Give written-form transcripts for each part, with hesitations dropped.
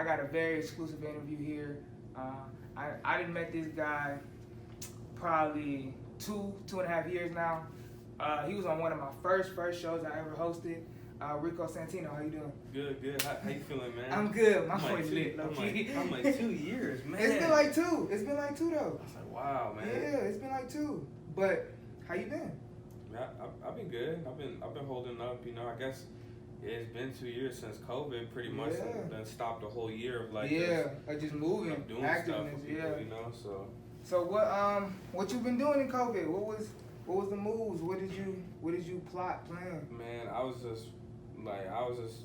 I got a very exclusive interview here. I done met this guy probably 2.5 years now. He was on one of my first shows I ever hosted. Rico Santino, how you doing? Good. How you feeling, man? I'm good. My point lit, low key. I'm like 2 years, man. It's been like two. It's been like two though. I was like, wow, man. Yeah, it's been like two. But how you been? Man, I've been good. I've been holding up. You know, I guess it's been 2 years since COVID, pretty much. Yeah. Then stopped a whole year of like just moving, doing activeness. stuff with people, Yeah. you know. So what you been doing in COVID? What was the moves? What did you plan? Man, I was just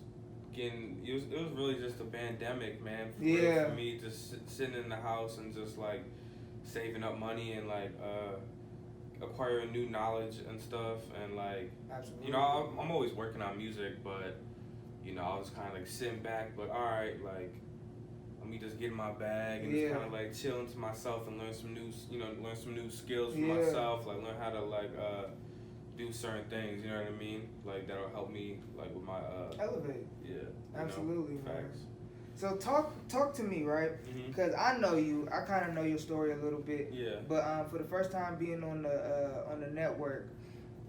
getting. It was really just a pandemic, man. For me, just sitting in the house and just like saving up money and like acquiring new knowledge and stuff, and like, absolutely. you know, I'm always working on music, but you know, I was kind of like sitting back, but all right, like, let me just get in my bag and just kind of like chill to myself and learn some new skills for myself, like learn how to like do certain things, you know what I mean, like that'll help me like with my elevate. Yeah, absolutely, man. Facts. So talk to me, right? Because I know you. I kind of know your story a little bit. Yeah. But for the first time being on the network,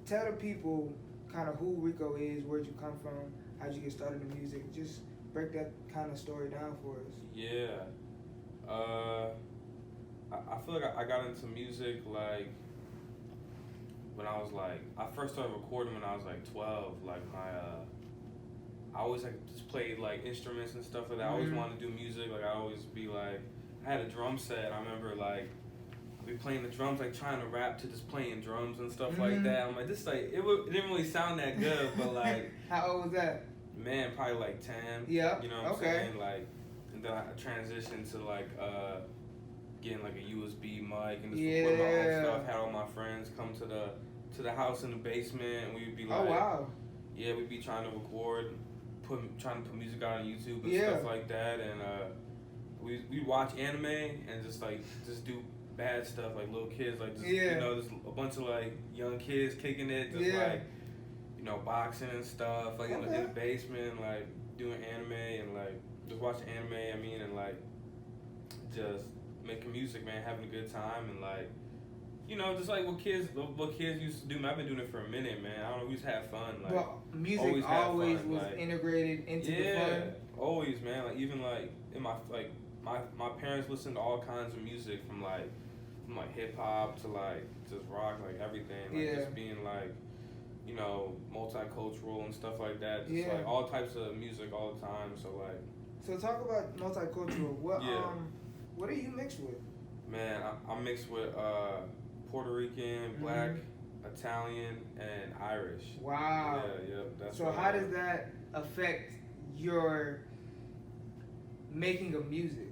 tell the people kind of who Rico is, where'd you come from, how'd you get started in music. Just break that kind of story down for us. Yeah. I feel like I got into music like when I was like, I first started recording when I was like 12. Like I always like just played like instruments and stuff like that. I always wanted to do music. Like I always be like, I had a drum set. I remember like I'd be playing the drums, like trying to rap to just playing drums and stuff like that. I'm like, this like it didn't really sound that good, but like. How old was that? Man, probably like 10. Yeah. You know what I'm saying? Like, and then I transitioned to like getting like a USB mic and just recording my own stuff. Had all my friends come to the house in the basement, and we'd be like, oh wow. Yeah, we'd be trying to record, trying to put music out on YouTube and stuff like that, and we watch anime and just do bad stuff like little kids, like just, you know, just a bunch of like young kids kicking it, just like, you know, boxing and stuff, like in the basement, like doing anime and like just watching anime. I mean, and like just making music, man, having a good time, and like, you know, just like what kids used to do. Man, I've been doing it for a minute, man. I don't know, we just have fun. Like, well, music always was like, integrated into the fun. Always, man. Like even like in my my parents listened to all kinds of music from hip hop to like just rock, like everything. Like just being like, you know, multicultural and stuff like that. Just like all types of music all the time. So like. So talk about multicultural. What are you mixed with? Man, I'm mixed with Puerto Rican, Black, Italian, and Irish. Wow. Yeah. That's so how does that affect your making of music?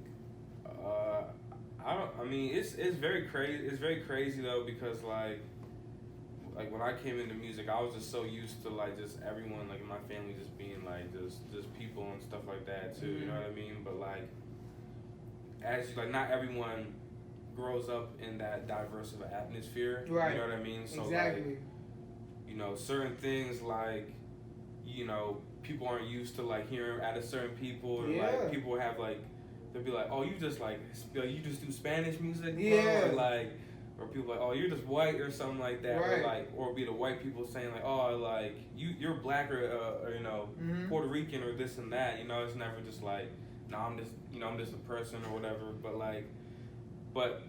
It's very crazy. It's very crazy though, because like when I came into music, I was just so used to like just everyone like in my family just being like just people and stuff like that too. You know what I mean? But like as like not everyone grows up in that diverse of an atmosphere. Right. You know what I mean? So exactly. like, you know, certain things like, you know, people aren't used to like hearing out of certain people, or like people have like, they'll be like, oh, you just do Spanish music, bro? Or like, or people like, oh, you're just white or something like that, right. Or like, or be the white people saying like, oh, like you're black or you know, Puerto Rican or this and that. You know, it's never just like, no, I'm just a person or whatever. But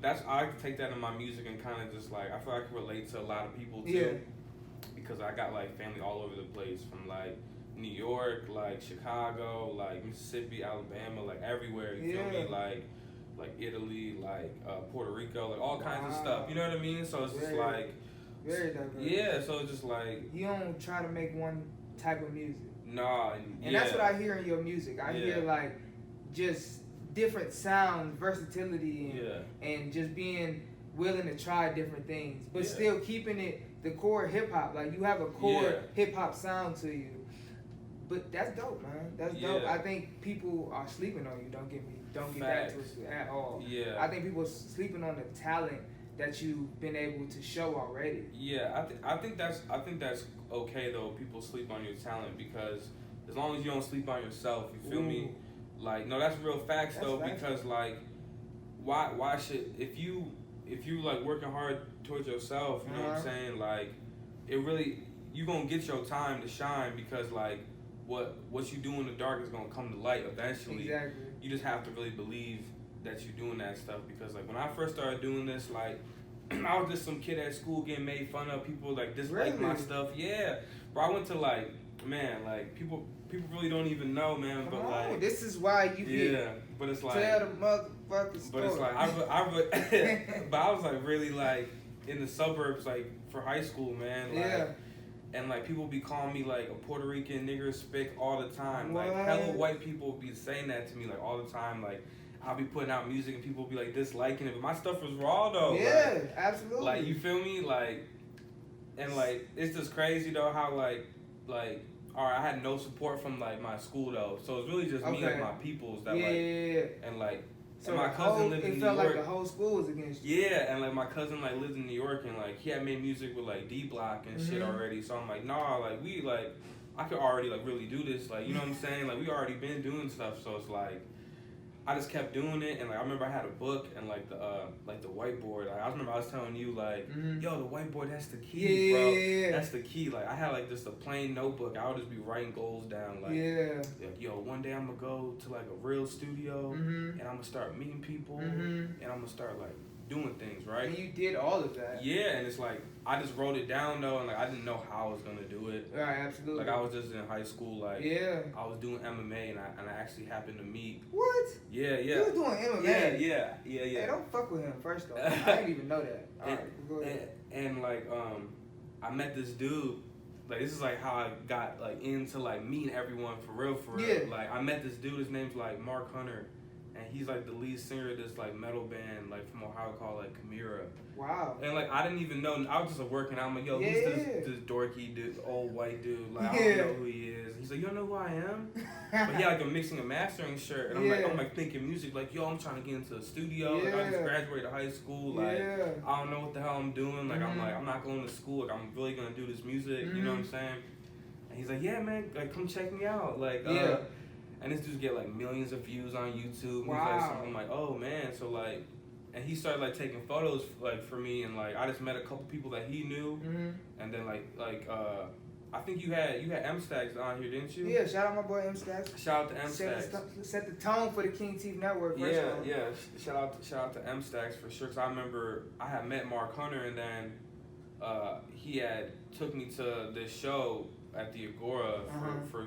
I take that in my music and kind of just like, I feel like I can relate to a lot of people too, because I got like family all over the place, from like New York, like Chicago, like Mississippi, Alabama, like everywhere. You feel me? Like Italy, like Puerto Rico, like all kinds of stuff. You know what I mean? So it's just like very diverse. Yeah, so it's just like you don't try to make one type of music. Nah, and that's what I hear in your music. I hear like just different sound, versatility, and just being willing to try different things, but still keeping it the core hip hop. Like you have a core hip hop sound to you. But that's dope, man. That's dope. I think people are sleeping on you. Don't get that twisted at all. Yeah. I think people are sleeping on the talent that you've been able to show already. Yeah, I think that's okay though. People sleep on your talent, because as long as you don't sleep on yourself, you feel me? Like, no, that's real facts though, because like, why should if you like working hard towards yourself, you know what I'm saying? Like, it really, you gonna get your time to shine, because like what you do in the dark is gonna come to light eventually. Exactly. You just have to really believe that you're doing that stuff, because like when I first started doing this, like I was just some kid at school getting made fun of. People like dislike my stuff. Yeah, bro. I went to like, man, like people really don't even know, man. But like, this is why you but it's like, tell the motherfucking story. But it's like but I was like really like in the suburbs, like for high school, man. Like, and like people be calling me like a Puerto Rican nigger spick all the time. What? Like hella white people be saying that to me like all the time. Like I'll be putting out music and people be like disliking it, but my stuff was raw though. Yeah, like, absolutely. Like, you feel me? Like, and like it's just crazy though how like all right, I had no support from like my school though, so it's really just me, like my peoples that and like. So and my cousin lived in New York. It felt like the whole school was against you. Yeah, and like my cousin like lived in New York, and like he had made music with like D Block and shit already. So I'm like, nah, like we like I could already like really do this, like, you know what I'm saying? Like we already been doing stuff, so it's like I just kept doing it. And like I remember I had a book and like the whiteboard. Like I remember I was telling you like, yo, the whiteboard, that's the key, bro. Yeah. That's the key. Like I had like just a plain notebook. I would just be writing goals down. Like, yo, one day I'm gonna go to like a real studio and I'm gonna start meeting people and I'm gonna start like doing things, right? And you did all of that. Yeah, and it's like I just wrote it down though, and like I didn't know how I was gonna do it. Right, absolutely. Like I was just in high school, like I was doing MMA, and I actually happened to meet. What? Yeah. You was doing MMA. Yeah. Hey, don't fuck with him first though. I didn't even know that. All right, go ahead. And like I met this dude. Like this is like how I got like into like meeting everyone for real. Yeah. Like I met this dude. His name's like Mark Hunter. And he's like the lead singer of this like metal band like from Ohio called like Chimera. Wow. And like I didn't even know. I was just like working out. I'm like, yo, who's this dorky dude, old white dude? Like I don't know who he is. He's like, you don't know who I am? But yeah, like a mixing and mastering shirt. And I'm like thinking music. Like, yo, I'm trying to get into the studio. Like I just graduated high school. Like I don't know what the hell I'm doing. Like I'm not going to school. Like I'm really gonna do this music. You know what I'm saying? And he's like, yeah, man, like come check me out. Like and this dude get like millions of views on YouTube. Wow. He's like, so I'm like, oh man. So like, and he started like taking photos like for me, and like I just met a couple people that he knew, and then like I think you had M Stacks on here, didn't you? Yeah, shout out my boy M Stacks. Shout out to M Stacks. Set the tone for the Kingtif Network. Yeah. Shout out to M Stacks for sure. Cause I remember I had met Mark Hunter, and then he had took me to this show at the Agora for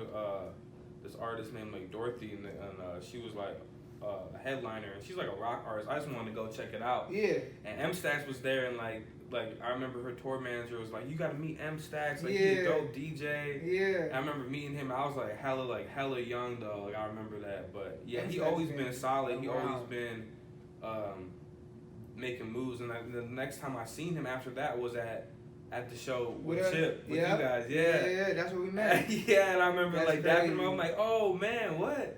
this artist named like Dorothy, and she was like a headliner, and she's like a rock artist. I just wanted to go check it out. Yeah. And M Stacks was there, and like I remember her tour manager was like, you gotta meet M Stacks, like he's a dope DJ. Yeah. And I remember meeting him. I was like hella young though. Like I remember that, but yeah, he always been solid. He always been making moves, and the next time I seen him after that was at the show with Chip, with you guys, yeah, that's where we met. Yeah, and I remember like dapping him. I'm like, oh man, what?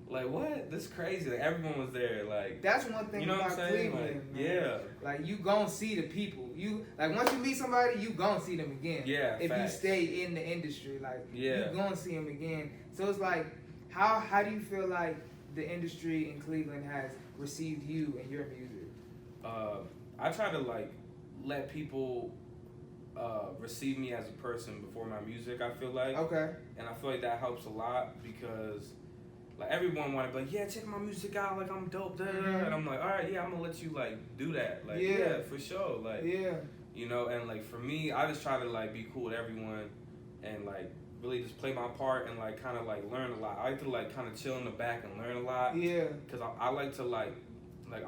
Like what? This is crazy. Like everyone was there. Like that's one thing about Cleveland. Like, like you gon' see the people. You like once you meet somebody, you gon' see them again. Yeah. If you stay in the industry, like you gon' see them again. So it's like, how do you feel like the industry in Cleveland has received you and your music? I try to like let people receive me as a person before my music, I feel like. Okay. And I feel like that helps a lot, because like everyone want to be like, yeah, check my music out, like I'm dope, and I'm like, all right, yeah, I'm gonna let you like do that, like yeah for sure, like you know. And like for me, I just try to like be cool with everyone and like really just play my part and like kind of like learn a lot. I like to like kind of chill in the back and learn a lot. Yeah. Because I like to like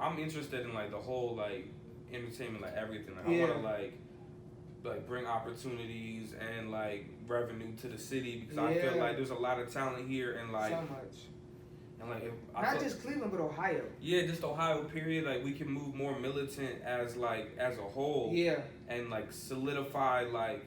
I'm interested in like the whole like entertainment, like everything. Like I want to like bring opportunities and like revenue to the city, because I feel like there's a lot of talent here, and like so much. And like not just Cleveland but Ohio. Yeah, just Ohio period. Like we can move more militant as a whole. Yeah. And like solidify like,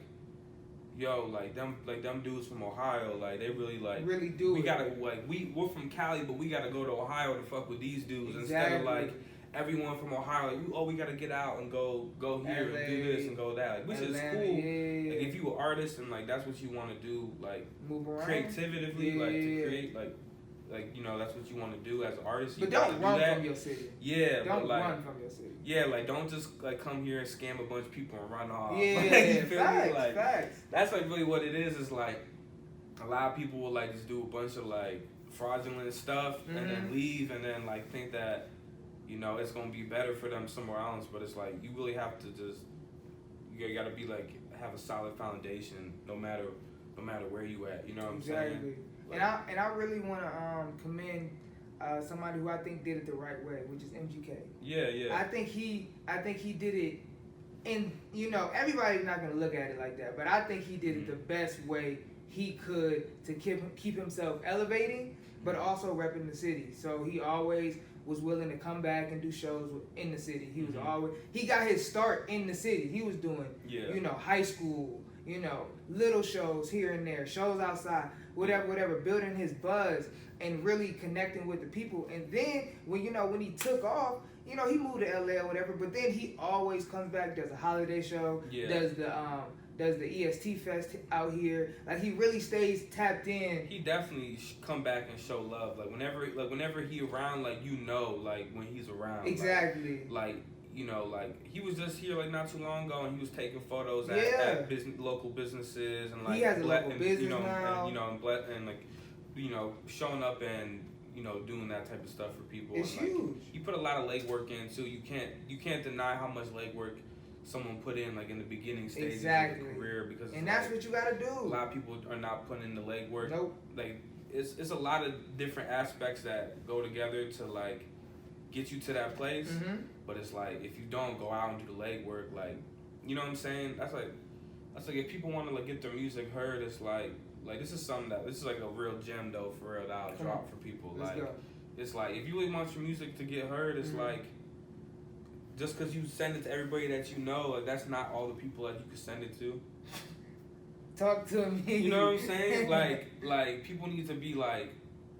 yo, like them dudes from Ohio, like they really do. We gotta like we're from Cali, but we gotta go to Ohio to fuck with these dudes instead of like everyone from Ohio, like, we gotta get out and go here and do this and go that, like, which is cool. Yeah. Like if you an artist and like that's what you want to do, like move around creatively, like to create like like that's what you want to do as an artist. But don't run from your city. Yeah, don't run from your city. Yeah, like don't just like come here and scam a bunch of people and run off. Yeah, you feel facts, me? Like, facts. That's like really what it is. Is like a lot of people will like just do a bunch of like fraudulent stuff and then leave and then like think that it's gonna be better for them somewhere else. But it's like you really have to just you gotta be like have a solid foundation no matter where you at. You know what I'm saying? Like, and I really want to commend somebody who I think did it the right way, which is MGK. Yeah. I think he did it, and everybody's not gonna look at it like that, but I think he did it the best way he could to keep himself elevating, but also repping the city. So he always was willing to come back and do shows in the city. He was he got his start in the city. He was doing high school, little shows here and there, shows outside, whatever, building his buzz and really connecting with the people. And then when he took off, he moved to LA or whatever, but then he always comes back, does a holiday show, does the EST Fest out here. Like he really stays tapped in. He definitely come back and show love. Like whenever he around, like like when he's around. Exactly. Like he was just here like not too long ago, and he was taking photos at local businesses and like he has a local business now. And like showing up and doing that type of stuff for people. It's and, like, huge. He put a lot of legwork in too. You can't deny how much legwork someone put in like in the beginning stages of their career, because that's what you gotta do. A lot of people are not putting in the legwork. Nope. Like it's a lot of different aspects that go together to like get you to that place. But it's like if you don't go out and do the legwork, like what I'm saying? That's like if people want to like get their music heard, it's like this is like a real gem though, for real, that I'll drop for people. Let's go. It's like if you really want your music to get heard, it's like just because you send it to everybody that like that's not all the people that you can send it to. Talk to me. You know what I'm saying? like people need to be like,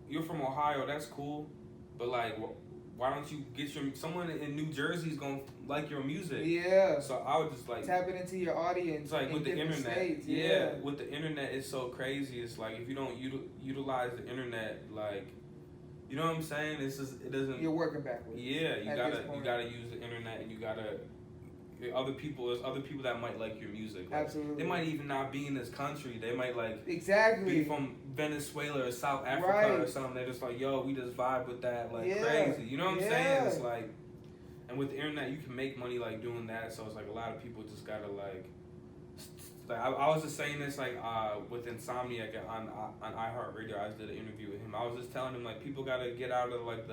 you're from Ohio, that's cool, but like why don't you get someone in New Jersey's gonna like your music? Yeah. So I would just like tap it into your audience. It's like with the internet. States, with the internet, it's so crazy. It's like if you don't utilize the internet, like. You know what I'm saying? It doesn't. You're working backwards. Yeah, you gotta use the internet, and there's other people that might like your music. Like, absolutely. They might even not be in this country. They might be from Venezuela or South Africa or something. They're just like, yo, we just vibe with that crazy. You know what I'm saying? It's like, and with the internet, you can make money like doing that. So it's like a lot of people just gotta like I was just saying this with Insomniac on iHeartRadio. I just did an interview with him. I was just telling him like people gotta get out of like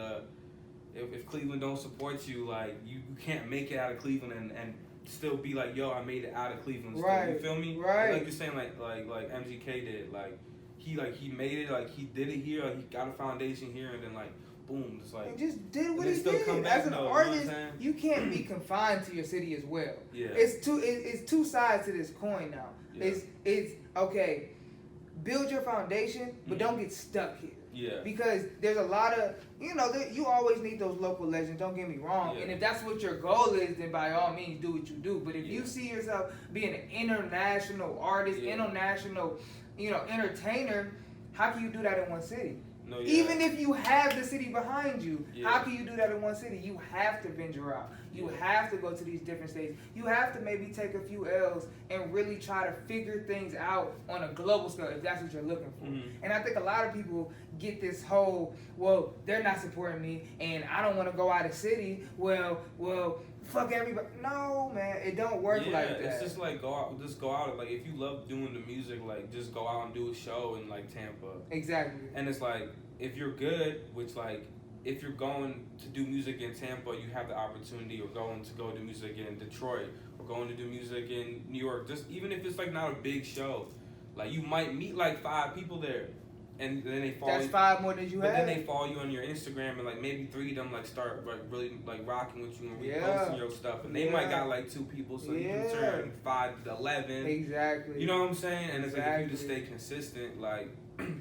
if Cleveland don't support you, like you can't make it out of Cleveland and still be like, yo, I made it out of Cleveland. Still. Right. You feel me? Right. Like you're saying like MGK did. Like he made it. Like he did it here. He got a foundation here, and then like boom, it's like he just did what he did. As an artist, you can't be confined to your city as well. Yeah. It's two sides to this coin now. Yeah. It's okay. Build your foundation, but don't get stuck here. Yeah. Because there's a lot of you always need those local legends. Don't get me wrong. Yeah. And if that's what your goal is, then by all means do what you do. But if you see yourself being an international artist, international, entertainer, how can you do that in one city? No, Even if you have the city behind you, how can you do that in one city? You have to venture out. You have to go to these different states. You have to maybe take a few L's and really try to figure things out on a global scale if that's what you're looking for. And I think a lot of people get this whole, well, they're not supporting me and I don't want to go out of city. Well, fuck everybody. No, man, it don't work like that. It's just like go out. Like if you love doing the music, like just go out and do a show in like Tampa. Exactly. And it's like if you're good, which like if you're going to do music in Tampa, you have the opportunity, or going to go do music in Detroit, or going to do music in New York. Just even if it's like not a big show, like you might meet like 5 people there. And then they follow. That's 5 more than you have. But then they follow you on your Instagram, and like maybe 3 of them like start like really like rocking with you and reposting your stuff, and they might got like 2 people, so you can turn 5 to 11. Exactly. You know what I'm saying? And it's like if you just stay consistent, like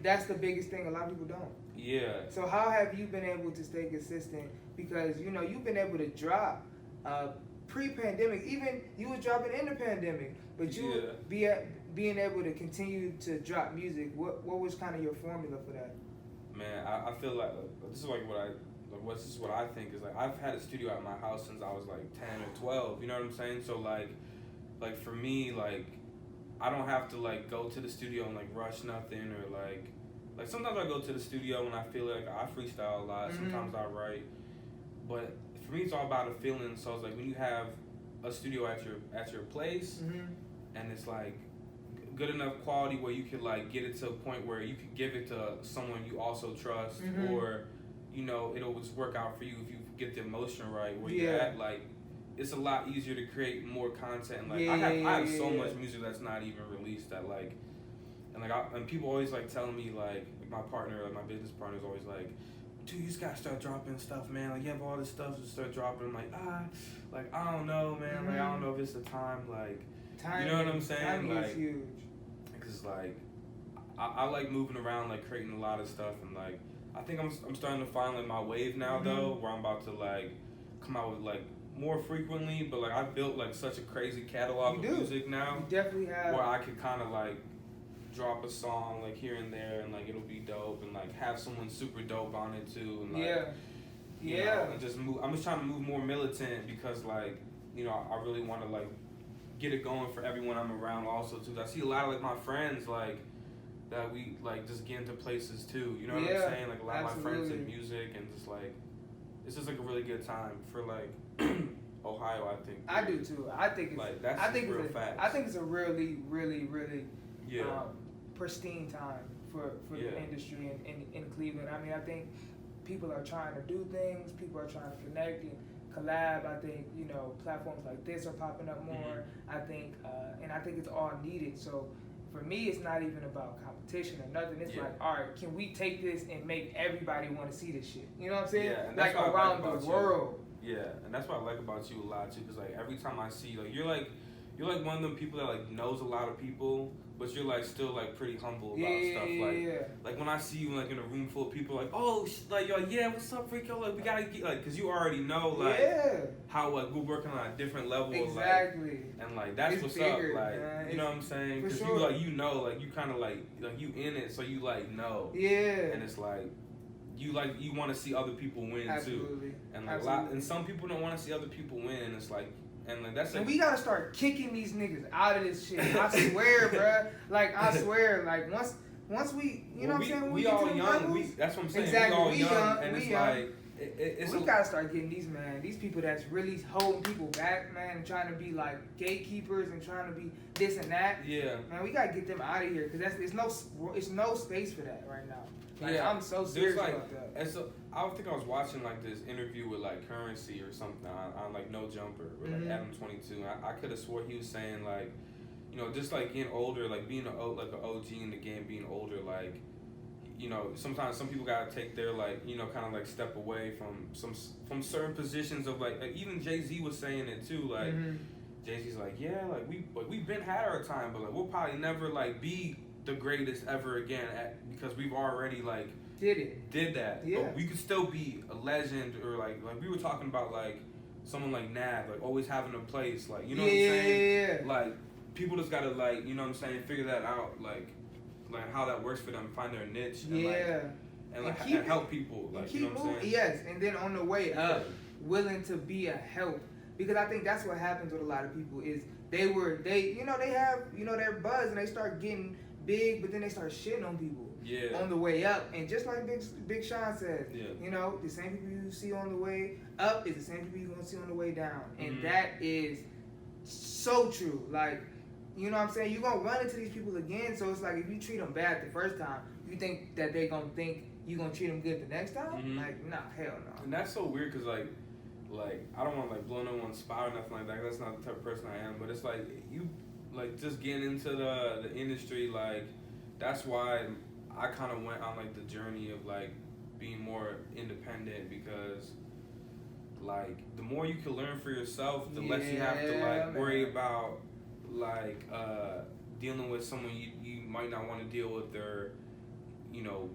that's the biggest thing. A lot of people don't. Yeah. So how have you been able to stay consistent? Because you've been able to drop pre-pandemic. Even you was dropping in the pandemic, but you being able to continue to drop music. What was kind of your formula for that? Man, I feel like this is like this is what I think is like I've had a studio at my house since I was like 10 or 12. You know what I'm saying? So like for me, like I don't have to like go to the studio and like rush nothing or like sometimes I go to the studio when I feel like I freestyle a lot. Sometimes I write, but for me it's all about a feeling. So it's like when you have a studio at your place, and it's like good enough quality where you could like get it to a point where you could give it to someone you also trust, or you know it'll just work out for you if you get the emotion right where you're at. Like it's a lot easier to create more content. And, like I have so much music that's not even released that like, and people always like telling me like my partner, like my business partner is always like, dude, you just gotta start dropping stuff, man. Like you have all this stuff to start dropping. I'm like I don't know, man. Like I don't know if it's the time. Like you know what I'm saying? Timing like is huge. Cause like I like moving around, like creating a lot of stuff, and like I think I'm starting to find like my wave now though, where I'm about to like come out with like more frequently. But like I've built like such a crazy catalog of music now. You definitely have. Where I could kind of like drop a song like here and there, and like it'll be dope, and like have someone super dope on it too, and like you know, and just move. I'm just trying to move more militant because like you know I really want to like get it going for everyone I'm around also too. I see a lot of like my friends like that we like just get into places too. You know what I'm saying? Like a lot of my friends in music, and just like it's just like a really good time for like Ohio. I think I do too. I think it's like that's real facts. I think it's a really pristine time for the industry in Cleveland. I mean, I think people are trying to do things. People are trying to connect and collab. I think, you know, platforms like this are popping up more. I think, and I think it's all needed. So for me, it's not even about competition or nothing. It's like, all right, can we take this and make everybody want to see this shit? You know what I'm saying? Yeah, and like around the world. Yeah, and that's what I like about you a lot too. Cause like every time I see you, like you're like one of them people that like knows a lot of people, but you're like still like pretty humble about stuff. Like when I see you like in a room full of people, like like you're like what's up, Rico? Like we gotta get like, cause you already know like how like we're working on a different level. Exactly. Like, and like that's what's bigger, up. Like you know what I'm saying? Cause you like you know like you kind of like you in it, so you like know. Yeah. And it's like. You want to see other people win too, and like and some people don't want to see other people win, and it's like, and like that's like, and we gotta start kicking these niggas out of this shit. I swear, bruh. Like I swear, like once we, you know what I'm saying? We all young. That's what I'm saying. Exactly. We all young, and it's like we gotta start getting these people that's really holding people back, man, and trying to be like gatekeepers and trying to be this and that. Yeah. Man, we gotta get them out of here because it's no space for that right now. Like, I'm so serious about that. And so I think I was watching like this interview with like Currency or something on like No Jumper with like Adam 22. I could have swore he was saying like, you know, just like getting older, like being an OG in the game, being older, like, you know, sometimes some people gotta take their like, you know, kind of like step away from certain positions of like even Jay-Z was saying it too, like Jay-Z's like we've been had our time, but like we'll probably never like be the greatest ever again because we've already like did that. Yeah. But we could still be a legend, or like we were talking about like someone like Nav, like always having a place, like you know what I'm saying? Yeah. Like people just gotta like, you know what I'm saying, figure that out, like how that works for them, find their niche and and help people. Like you know what I'm saying? Yes, and then on the way up, willing to be a help. Because I think that's what happens with a lot of people is they have, you know, their buzz and they start getting big, but then they start shitting on people on the way up. And just like Big Sean said, you know, the same people you see on the way up is the same people you're going to see on the way down. And that is so true. Like, you know what I'm saying? You're going to run into these people again. So it's like if you treat them bad the first time, you think that they're going to think you're going to treat them good the next time? Like, nah, hell no. And that's so weird because, like I don't want to, like, blow no one's spot or nothing like that. That's not the type of person I am. But it's like, you... like just getting into the industry, like that's why I kind of went on like the journey of like being more independent, because like the more you can learn for yourself, the less you have to like worry about like dealing with someone you might not want to deal with, or you know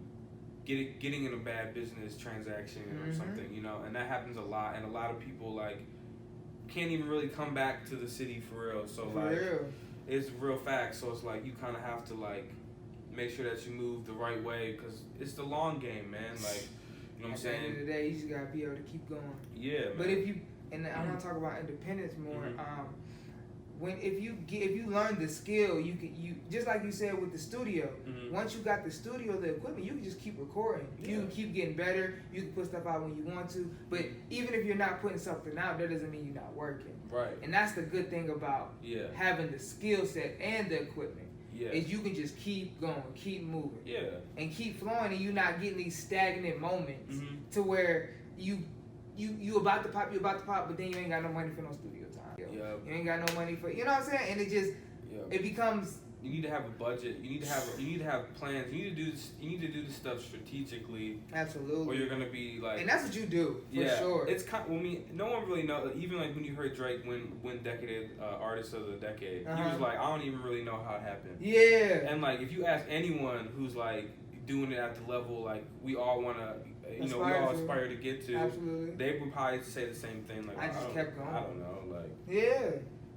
getting in a bad business transaction or something, you know, and that happens a lot, and a lot of people like can't even really come back to the city for real. So it's real facts. So it's like you kind of have to like make sure that you move the right way, because it's the long game, man. Like, you know what I'm saying? At the end of the day, you just gotta be able to keep going. Yeah, man. But if you, and I want to talk about independence more. If you learn the skill, you just like you said with the studio. Once you got the studio, the equipment, you can just keep recording. You can keep getting better. You can put stuff out when you want to. But even if you're not putting something out, that doesn't mean you're not working. Right. And that's the good thing about having the skill set and the equipment. Is you can just keep going, keep moving, and keep flowing, and you're not getting these stagnant moments to where you about to pop, but then you ain't got no money for no studio time. You ain't got no money for, you know what I'm saying? And it just it becomes. You need to have a budget. You need to have plans. You need to do this stuff strategically. Absolutely. Or you're gonna be like. And that's what you do for sure. It's kind. No one really knows. Even like when you heard Drake win Decade Artist of the Decade, he was like, I don't even really know how it happened. Yeah. And like, if you ask anyone who's like doing it at the level like we all wanna, we all aspire to get to, absolutely, they would probably say the same thing. Like, I just kept going. I don't know. Like. Yeah.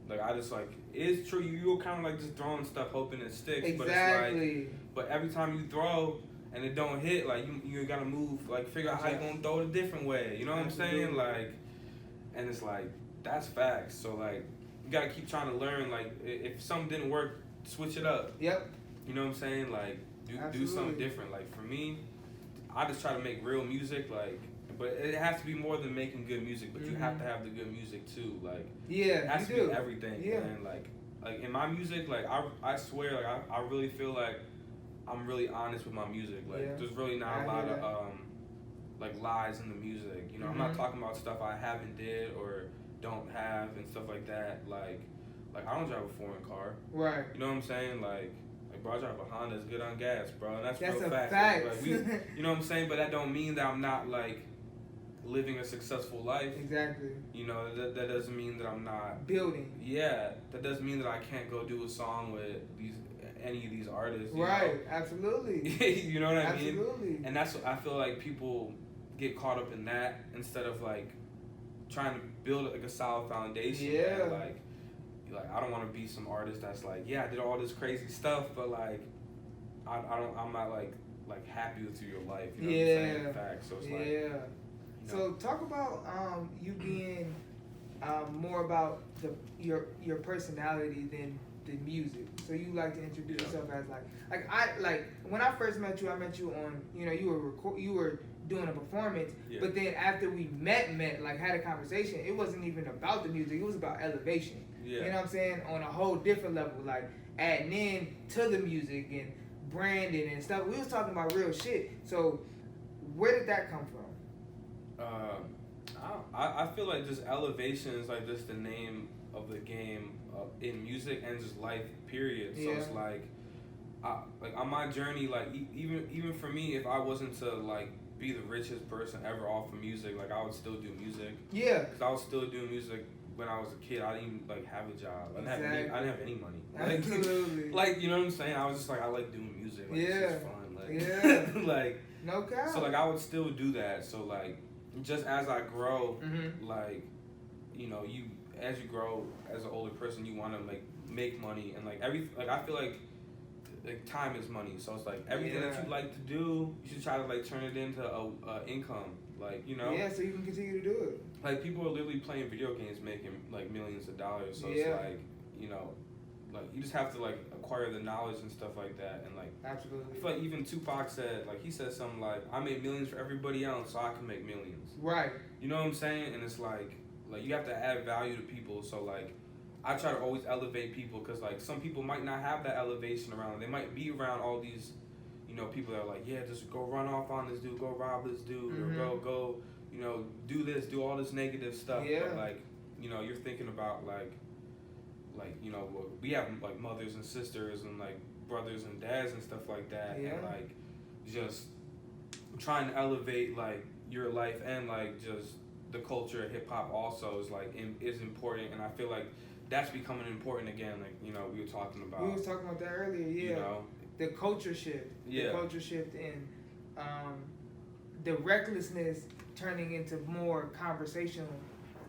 Like, I just, like, it's true, you're kind of, like, just throwing stuff hoping it sticks. Exactly. But it's like, but every time you throw and it don't hit, like, you got to move, like, figure out how you're going to throw it a different way. You know what I'm saying? Like, and it's like, that's facts. So, like, you got to keep trying to learn. Like, if something didn't work, switch it up. Yep. You know what I'm saying? Like, do something different. Like, for me, I just try to make real music, like, but it has to be more than making good music, but you have to have the good music too. Like, it has to be everything. And like in my music, like I swear, like I really feel like I'm really honest with my music. Like there's really not a lot of like lies in the music. You know, I'm not talking about stuff I haven't did or don't have and stuff like that. Like I don't drive a foreign car. Right. You know what I'm saying? Like bro, I drive a Honda, it's good on gas, bro. And that's real fact. Like, you know what I'm saying? But that don't mean that I'm not like living a successful life. Exactly. You know, that doesn't mean that I'm not building. Yeah, that doesn't mean that I can't go do a song with any of these artists. Right. Know? Absolutely. You know what I mean? Absolutely. And that's what I feel like people get caught up in that instead of like trying to build like a solid foundation. Yeah. Like I don't want to be some artist that's like, I did all this crazy stuff, but like I'm not like happy with your life. You know what I'm saying? In fact, so it's like. So talk about you being more about your personality than the music. So you like to introduce yourself as like when I first met you, I met you on you were doing a performance, but then after we met like had a conversation, it wasn't even about the music, it was about elevation. You know what I'm saying? On a whole different level, like adding in to the music and branding and stuff. We was talking about real shit. So where did that come from? I feel like just elevation is like just the name of the game in music and just life, period. So it's like on my journey, like even for me, if I wasn't to like be the richest person ever off of music, like I would still do music. Yeah. Because I was still doing music when I was a kid. I didn't even like have a job. I didn't have any money. Absolutely. Like you know what I'm saying? I was just like I like doing music. Like, it's just fun. Like like no cap. So like I would still do that. So like. Just as I grow, like, you know, as you grow as an older person, you want to like make money and like I feel like time is money. So it's like everything that you like to do, you should try to like turn it into a income, like you know. Yeah, so you can continue to do it. Like people are literally playing video games, making like millions of dollars. So it's like you know, like you just have to like acquire the knowledge and stuff like that, and like absolutely. I feel like even Tupac said, like he said something like, "I made millions for everybody else, so I can make millions." Right. You know what I'm saying? And it's like you have to add value to people. So like, I try to always elevate people because like some people might not have that elevation around them. They might be around all these, you know, people that are like, just go run off on this dude, go rob this dude, or go, you know, do this, do all this negative stuff. Yeah. But like, you know, you're thinking about like you know, we have like mothers and sisters and like brothers and dads and stuff like that, and like just trying to elevate like your life and like just the culture of hip hop also is like is important, and I feel like that's becoming important again. Like you know, we were talking about that earlier. Yeah, you know, the culture shift. Yeah, the culture shift and the recklessness turning into more conversational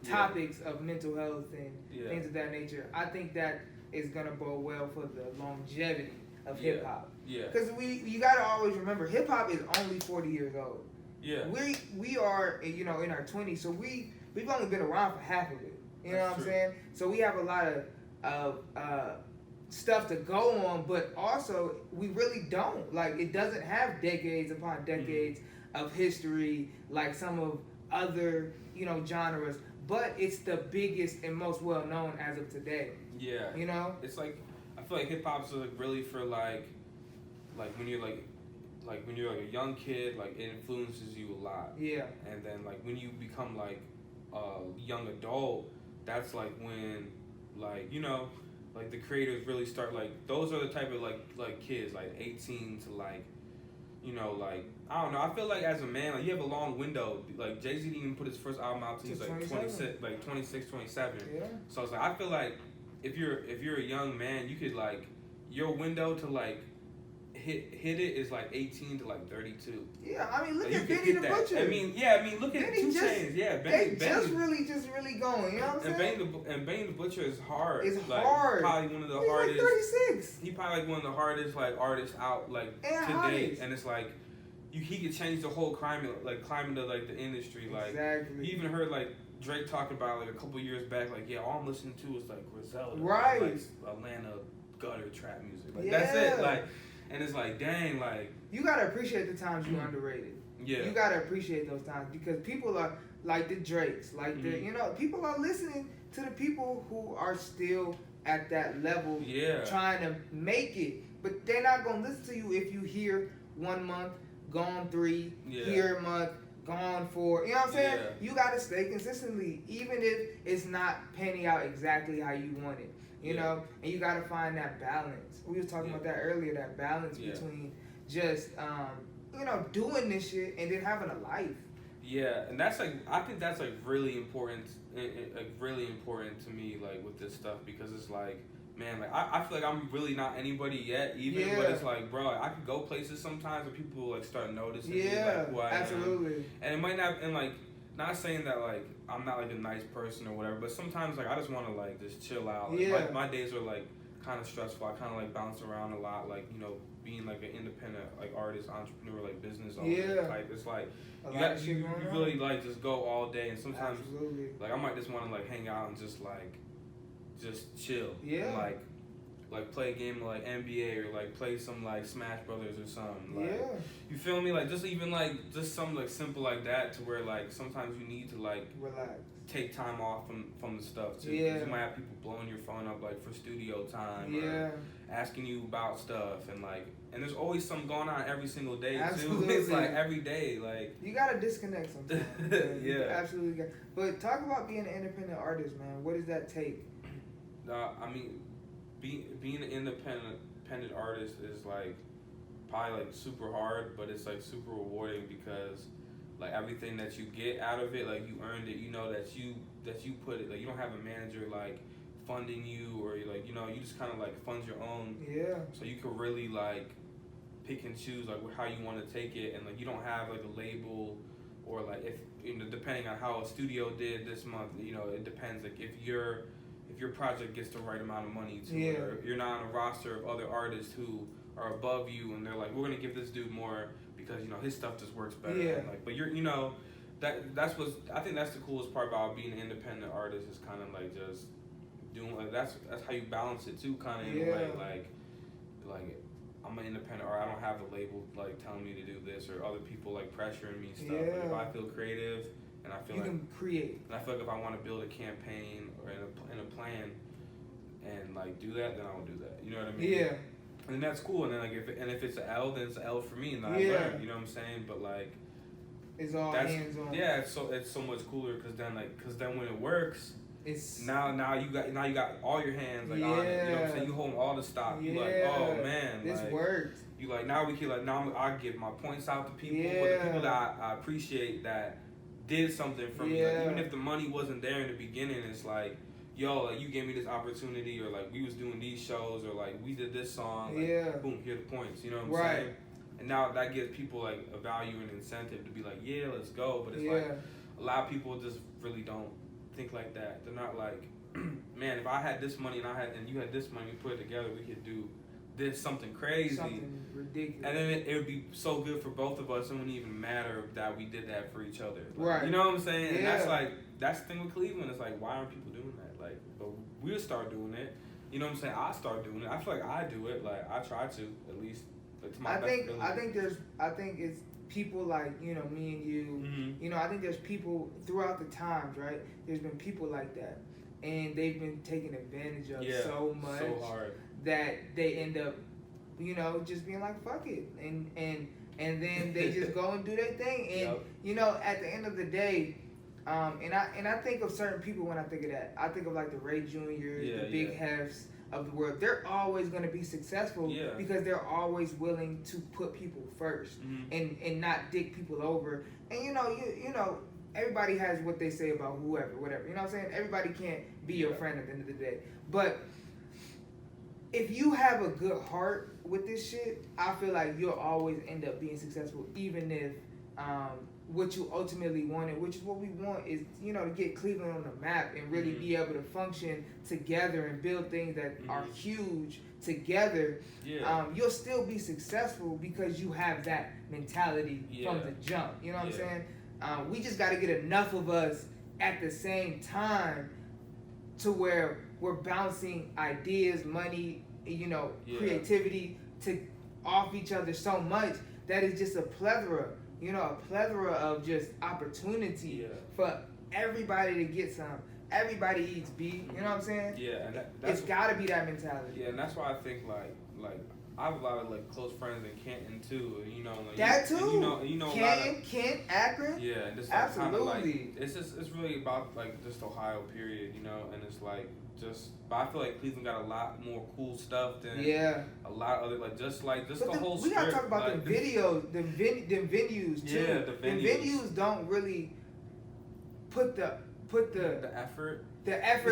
topics of mental health and things of that nature. I think that is gonna bode well for the longevity of hip hop. Yeah. Because you gotta always remember, hip hop is only 40 years old. Yeah. We are, you know, in our 20s, so we've only been around for half of it. You know what I'm saying? So we have a lot of stuff to go on, but also we really don't. Like, it doesn't have decades upon decades of history like some of other, you know, genres, but it's the biggest and most well known as of today. Yeah. You know? It's like, I feel like hip hop's like really for like when you're like when you're like a young kid, like it influences you a lot. Yeah. And then like when you become like a young adult, that's like when, like, you know, like the creators really start, like, those are the type of like kids, like 18 to like, you know, like, I don't know, I feel like as a man, like, you have a long window. Like, Jay-Z didn't even put his first album out till he was like 26, 27. Yeah. So it's like, I feel like if you're a young man, you could, like, your window to like hit it is like 18 to like 32. Yeah, I mean, look like, at Benny the Butcher. I mean, look at 2 Chainz. Yeah, Benny really going. You know what I'm saying? And Benny the Butcher is hard. It's like, hard. Probably one of the He's hardest. Like 36. He probably like one of the hardest like artists out like and to hottest. date. And it's like he could change the whole climate of like the industry. Like, exactly. You even heard like Drake talking about like a couple years back, like, yeah, all I'm listening to is like Griselda, right? Like Atlanta gutter trap music. Like, that's it. Like. And it's like, dang, like... You gotta appreciate the times you underrated. Yeah. You gotta appreciate those times because people are, like the Drakes, like the, you know, people are listening to the people who are still at that level, trying to make it. But they're not gonna listen to you if you hear 1 month, gone 3, here a month, gone 4. You know what I'm saying? Yeah. You gotta stay consistently, even if it's not panning out exactly how you want it. You know, and you gotta find that balance. We was talking about that earlier. That balance between just, you know, doing this shit and then having a life. Yeah, and that's like, I think that's like really important, like really important to me, like with this stuff, because it's like, man, like I feel like I'm really not anybody yet, even. But it's like, bro, I could go places sometimes where people like start noticing me, like who I am. And it might not, and like, not saying that like I'm not like a nice person or whatever, but sometimes like I just want to like just chill out. Like, my days are like kind of stressful. I kind of like bounce around a lot, like, you know, being like an independent like artist, entrepreneur, like business owner type. It's like you really like just go all day, and sometimes like I might just want to like hang out and just chill. And, like play a game of like NBA or like play some like Smash Brothers or something. Like, you feel me? Like just even like just something like simple like that, to where like sometimes you need to like relax, take time off from the stuff too. Because you might have people blowing your phone up like for studio time, or asking you about stuff, and like, and there's always something going on every single day too. It's like every day, like you gotta disconnect sometimes. You absolutely got. But talk about being an independent artist, man. What does that take? I mean, being an independent artist is like probably like super hard, but it's like super rewarding, because like everything that you get out of it, like you earned it. You know that you put it. Like, you don't have a manager like funding you, or like, you know, you just kind of like fund your own. So you can really like pick and choose like how you want to take it, and like you don't have like a label, or like, if, you know, depending on how a studio did this month, you know, it depends. Like if your project gets the right amount of money to it, or you're not on a roster of other artists who are above you, and they're like, we're gonna give this dude more because, you know, his stuff just works better. And like, but you're, you know, that's what I think that's the coolest part about being an independent artist, is kind of like just doing like that's how you balance it too, kind of in a way. Like I'm an independent artist. I don't have a label like telling me to do this, or other people like pressuring me stuff. Like, if I feel creative, and I feel you like can create, and I feel like if I want to build a campaign or in a plan and like do that, then I will do that. You know what I mean? And that's cool. And then like if it's an L, then it's an L for me, and I learn. You know what I'm saying? But like, it's all hands on. Yeah, it's so much cooler, because then when it works, it's now you got all your hands like on it. You know what I'm saying? You hold all the stock. You like, oh man, this like, works. You like, now we can like, now I give my points out to people, but the people that I appreciate that did something for me. Like, even if the money wasn't there in the beginning, it's like, yo, like, you gave me this opportunity, or like, we was doing these shows, or like, we did this song, like, boom, here are the points, you know what I'm saying? And now that gives people like a value and incentive to be like, yeah, let's go. But it's like, a lot of people just really don't think like that. They're not like, man, if I had this money and you had this money, we put it together, we could do did something crazy. Something ridiculous. And then it would be so good for both of us. It wouldn't even matter that we did that for each other. Right. You know what I'm saying? Yeah. And that's the thing with Cleveland. It's like, why aren't people doing that? Like, but we'll start doing it. You know what I'm saying? I start doing it. I feel like I do it. Like, I try to, at least. Like, to my best ability. I think it's people like, me and you. I think there's people throughout the times, right? There's been people like that. And they've been taken advantage of so much. So hard. That they end up, just being like, fuck it. And then they just go and do their thing. And, at the end of the day, and I think of certain people when I think of that. I think of like the Ray Juniors, the Big Hefs of the world. They're always going to be successful because they're always willing to put people first and not dick people over. And, everybody has what they say about whoever, whatever. You know what I'm saying? Everybody can't be your friend at the end of the day. But if you have a good heart with this shit, I feel like you'll always end up being successful, even if what you ultimately wanted, which is what we want, is to get Cleveland on the map and really be able to function together and build things that are huge together. You'll still be successful because you have that mentality from the jump. You know what I'm saying? We just got to get enough of us at the same time to where we're bouncing ideas, money, creativity off each other so much that it's just a plethora of just opportunity for everybody to get some. Everybody eats beef, you know what I'm saying? Yeah, and it's got to be that mentality. Yeah, and that's why I think like I have a lot of close friends in Canton too, that too. Canton, Kent, Akron. Yeah, and just absolutely. It's really about just Ohio, period, and it's but I feel like Cleveland got a lot more cool stuff than a lot of other just the whole. We gotta talk about the videos, the venues too. Yeah, the venues. The venues don't really put the effort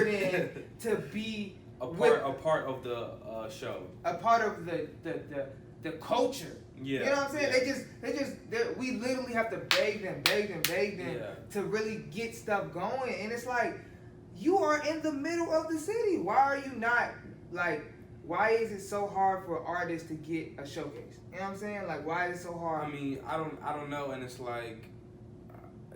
in to be a part of the show, a part of the culture. Yeah, you know what I'm saying? We literally have to beg them to really get stuff going, and it's like, you are in the middle of the city. Why are you not why is it so hard for artists to get a showcase? You know what I'm saying? Why is it so hard? I mean, I don't know, and it's like.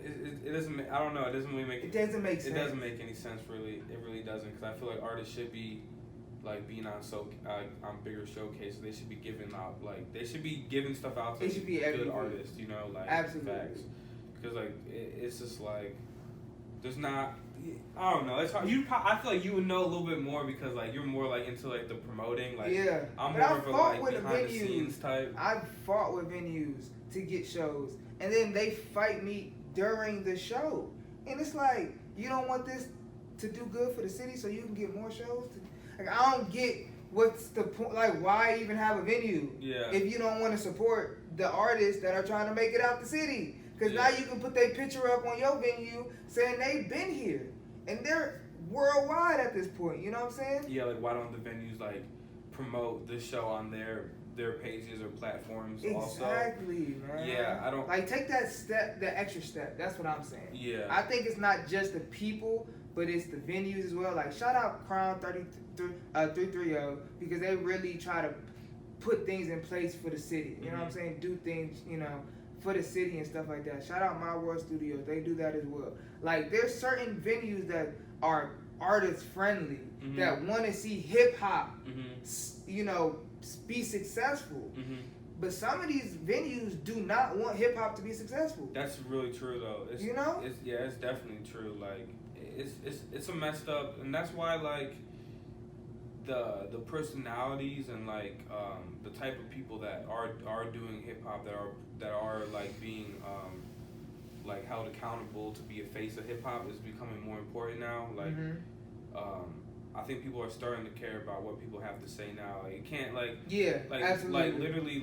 It doesn't. I don't know. It doesn't really make. It doesn't make sense. It doesn't make any sense, really. It really doesn't, because I feel like artists should be, being on on bigger showcases. They should be giving out they should be giving stuff out to good artists. Absolutely. Facts. Because it's just there's not. I don't know. It's hard. I feel like you would know a little bit more because you're more into the promoting. I'm more of a behind the scenes type. I've fought with venues to get shows, and then they fight me during the show, and it's you don't want this to do good for the city so you can get more shows. I don't get what's the point. Why even have a venue if you don't want to support the artists that are trying to make it out the city? Because now you can put their picture up on your venue saying they've been here, and they're worldwide at this point. You know what I'm saying? Yeah, why don't the venues promote this show on their pages or platforms also? Exactly, man. Yeah, I don't take that step, the extra step. That's what I'm saying. Yeah. I think it's not just the people, but it's the venues as well. Shout out Crown 330 because they really try to put things in place for the city. You know what I'm saying? Do things, for the city and stuff like that. Shout out My World Studios. They do that as well. There's certain venues that are artist friendly that want to see hip hop, be successful. But some of these venues do not want hip hop to be successful. That's really true though. It's definitely true. It's a messed up, and that's why the personalities and the type of people that are doing hip hop that are being held accountable to be a face of hip hop is becoming more important now. I think people are starting to care about what people have to say now. You can't absolutely. Literally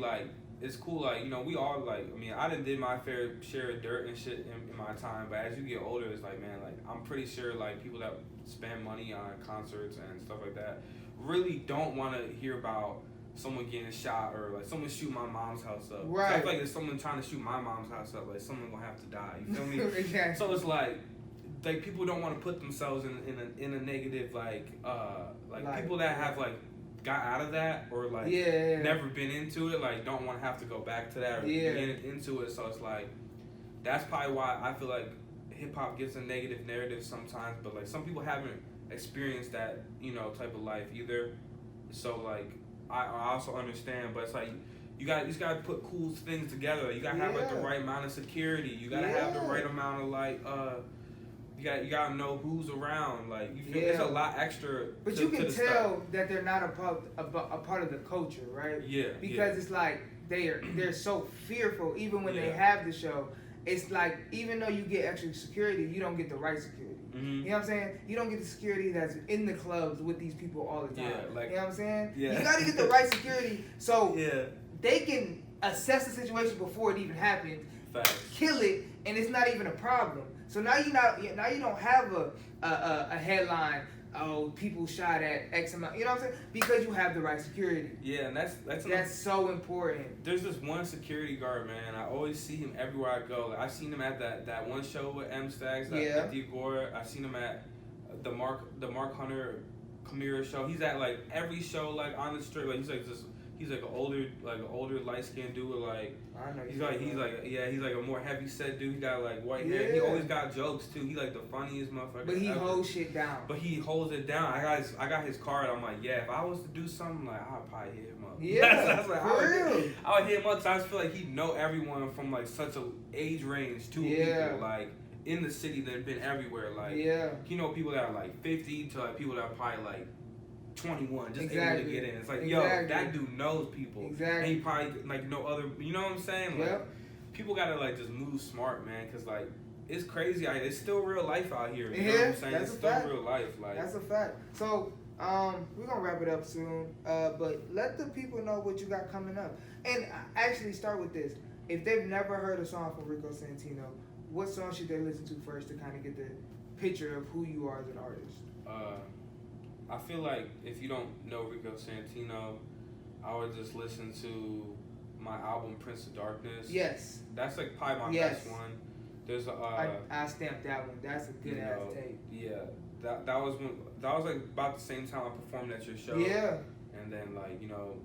it's cool. We all I did my fair share of dirt and shit in my time, but as you get older, it's I'm pretty sure people that spend money on concerts and stuff like that really don't want to hear about someone getting shot or someone shoot my mom's house up. Right. So I feel like if someone trying to shoot my mom's house up, someone gonna have to die. You feel me? Exactly. So it's people don't want to put themselves in a negative people that have got out of that or like never been into it, like don't want to have to go back to that or get into it. So it's like that's probably why I feel like hip hop gets a negative narrative sometimes, but like some people haven't experienced that, you know, type of life either. So like I also understand, but it's like you just gotta put cool things together. You gotta have like the right amount of security. You gotta have the right amount of like you gotta know who's around. Like you feel it's a lot extra. But you can tell that they're not a part of the culture, right? Yeah. Because it's like they're so fearful even when they have the show. It's like even though you get extra security, you don't get the right security. Mm-hmm. You know what I'm saying? You don't get the security that's in the clubs with these people all the time. Yeah, like, you know what I'm saying? Yeah. You gotta get the right security so they can assess the situation before it even happens, kill it, and it's not even a problem. So now you don't have a headline. Oh, people shot at X amount. You know what I'm saying? Because you have the right security. Yeah, and that's so important. There's this one security guard, man. I always see him everywhere I go. Like, I've seen him at that one show with M Stacks, at the Agora. I've seen him at the Mark Hunter Kamira show. He's at like every show, like on the street. Like he's like an older light skinned dude. Like I know he's like a more heavy set dude. He got like white hair. He always got jokes too. He like the funniest motherfucker. But he holds shit down. But he holds it down. I got his card. I'm like, if I was to do something, like I'd probably hit him up. Yeah, that's like I would hit him up. Cause I just feel like he'd know everyone from like such a age range to people like in the city that have been everywhere. Like he know people that are like 50 to like people that are probably like 21, just able to get in. It's like, yo, that dude knows people. Exactly. And he probably, like, know other, you know what I'm saying? Like, people gotta, like, just move smart, man, because, like, it's crazy. It's still real life out here. You know what I'm saying? It's still real life. Like, that's a fact. So, we're gonna wrap it up soon, but let the people know what you got coming up. And actually start with this. If they've never heard a song from Rico Santino, what song should they listen to first to kind of get the picture of who you are as an artist? I feel like if you don't know Rico Santino, I would just listen to my album Prince of Darkness. Yes. That's like probably my best one. There's I stamped that one. That's a good ass tape. Yeah. That was like about the same time I performed at your show. Yeah. And then like, you know,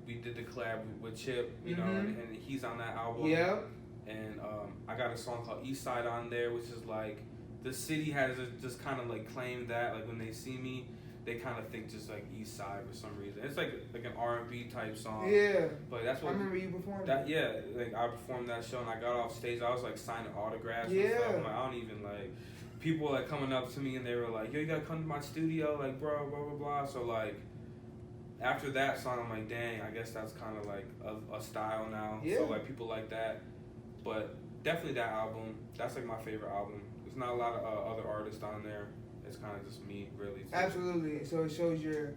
we did the collab with Chip, you know, and he's on that album. Yeah. And I got a song called East Side on there, which is like the city has just kind of like claimed that, like when they see me, they kind of think just like East Side for some reason. It's like an R&B type song. Yeah. But that's what I remember you performed. Like I performed that show and I got off stage. I was like signing autographs and stuff. I'm like, I don't even like. People were like coming up to me and they were like, yo, you gotta come to my studio, like bro, blah blah blah. So like after that song, I'm like, dang, I guess that's kind of like a style now. Yeah. So like people like that. But definitely that album. That's like my favorite album. There's not a lot of other artists on there. It's kind of just me, really. Too. Absolutely. So it shows your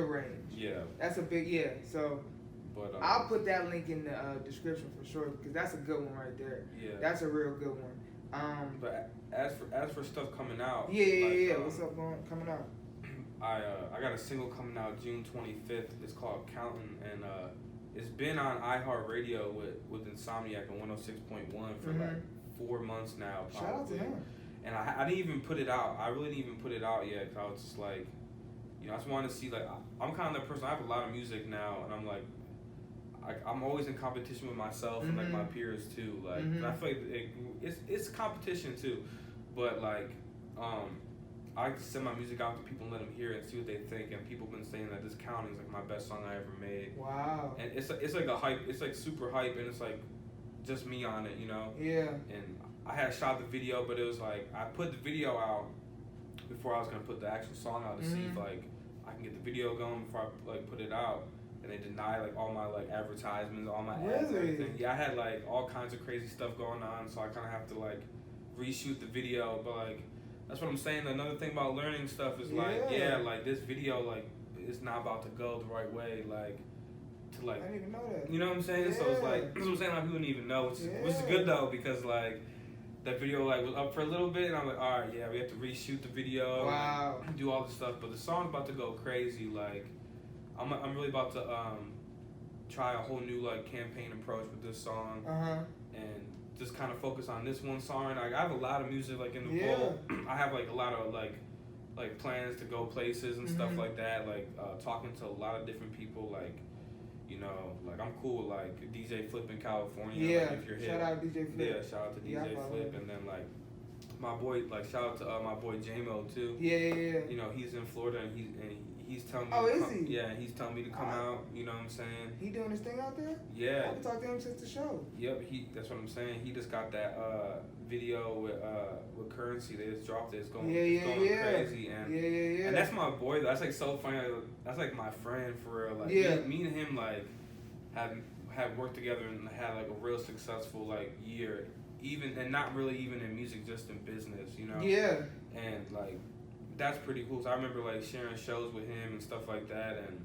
range. Yeah. That's a big So, but I'll put that link in the description for sure because that's a good one right there. Yeah. That's a real good one. But as for stuff coming out. What's up coming out? I got a single coming out June 25th. It's called Counting, and it's been on iHeartRadio with Insomniac on 106.1 for like 4 months now. Probably. Shout out to him. And I didn't even put it out. I really didn't even put it out yet. Cause I was just like, you know, I just wanted to see, like, I'm kind of the person, I have a lot of music now, and I'm like, I'm always in competition with myself and, like, my peers, too. Like, I feel like it's competition, too. But, like, I like to send my music out to people and let them hear it and see what they think. And people have been saying that this Counting is, like, my best song I ever made. Wow. And it's like a hype. It's, like, super hype, and it's, like, just me on it, you know? Yeah. And I had shot the video, but it was like I put the video out before I was gonna put the actual song out to see if like I can get the video going before I like put it out, and they denied like all my like advertisements, all my ads, and everything. Yeah, I had like all kinds of crazy stuff going on, so I kind of have to like reshoot the video. But like that's what I'm saying. Another thing about learning stuff is like like this video like it's not about to go the right way, like. To like, I didn't even know that. You know what I'm saying? So it's like that's what I'm saying. Like people didn't even know, which is good though because like. That video like was up for a little bit, and I'm like, all right, we have to reshoot the video, and do all this stuff. But the song's about to go crazy. Like, I'm really about to try a whole new like campaign approach with this song, and just kind of focus on this one song. Like, I have a lot of music like in the vault. I have like a lot of like like plans to go places and stuff like that. Like talking to a lot of different people. Like, you know, like I'm cool with like DJ Flip in California. Yeah, like, if you're shout out DJ Flip. Yeah, shout out to DJ Flip, and then like my boy, like shout out to my boy J-Mo too. Yeah. You know, he's in Florida and he's telling me. Oh, is he? Yeah, he's telling me to come out. You know what I'm saying? He doing his thing out there? Yeah. I've been talking to him since the show. Yep, that's what I'm saying. He just got that video with Currency. They just dropped it. It's going crazy. And and that's my boy. That's like so funny. That's like my friend for real. Like me and him like have worked together and had like a real successful like year. And not really even in music, just in business, you know? Yeah. And like that's pretty cool. So I remember like sharing shows with him and stuff like that, and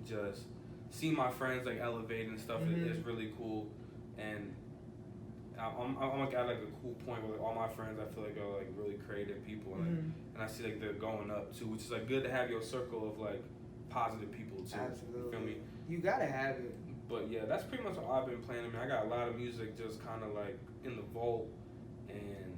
just see my friends like elevate and stuff is really cool. And I'm at like a cool point where like, all my friends I feel like are like really creative people, and I see like they're going up too, which is like good to have your circle of like positive people too. Absolutely. You feel me? You gotta have it. But yeah, that's pretty much what I've been playing. I mean, I got a lot of music just kind of like in the vault, and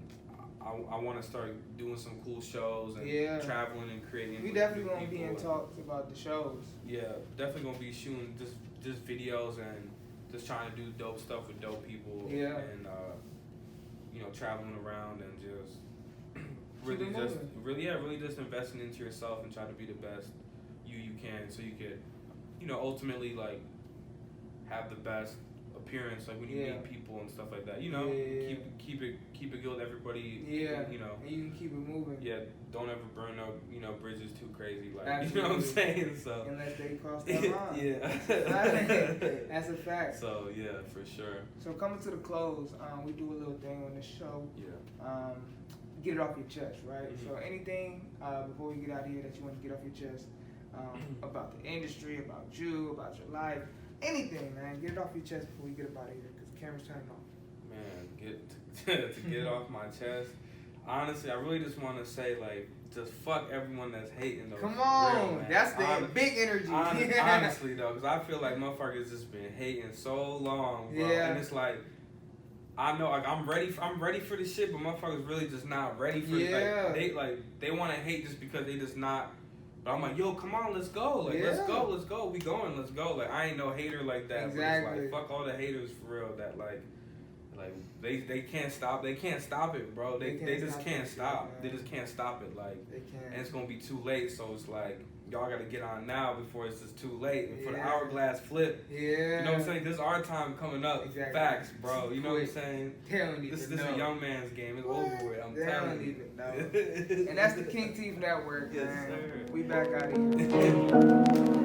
I want to start doing some cool shows and traveling and creating. We definitely gonna be in talks about the shows. Yeah, definitely gonna be shooting just videos and just trying to do dope stuff with dope people. Yeah. And you know, traveling around and just really just investing into yourself and try to be the best you can, so you could, you know, ultimately like have the best appearance, like when you meet people and stuff like that. You know, keep it good with everybody. Yeah. You know, and you can keep it moving. Yeah. Don't ever burn no bridges too crazy. Like Absolutely. you know what I'm saying. So unless they cross that line. Yeah. That's a fact. So yeah, for sure. So coming to the close, we do a little thing on this show. Yeah. Get it off your chest, right? So anything before we get out of here that you want to get off your chest about the industry, about you, about your life. Anything, man. Get it off your chest before we get up out of here, because the camera's turning off. Man, to get it off my chest. Honestly, I really just want to say, like, just fuck everyone that's hating. Come on, that's the big energy. Honestly, though, because I feel like motherfuckers just been hating so long, bro. Yeah. And it's like, I know, like, I'm ready for this shit, but motherfuckers really just not ready for it. Like, they want to hate just because they just not. But I'm like, yo, come on, let's go. Like, let's go. We going, let's go. Like, I ain't no hater like that. Exactly. But it's like, fuck all the haters for real. That like they can't stop. They can't stop it, bro. They just can't stop. They just can't stop it. Like, they can't. And it's gonna be too late. So it's like, y'all gotta get on now before it's just too late. And for the hourglass flip. Yeah. You know what I'm saying? This is our time coming up. Exactly. Facts, bro. You know what I'm saying? They don't even This is a young man's game. It's over with. I'm they telling don't you. even know. And that's the Kingtif Network, Yes, man. sir. We back out of here.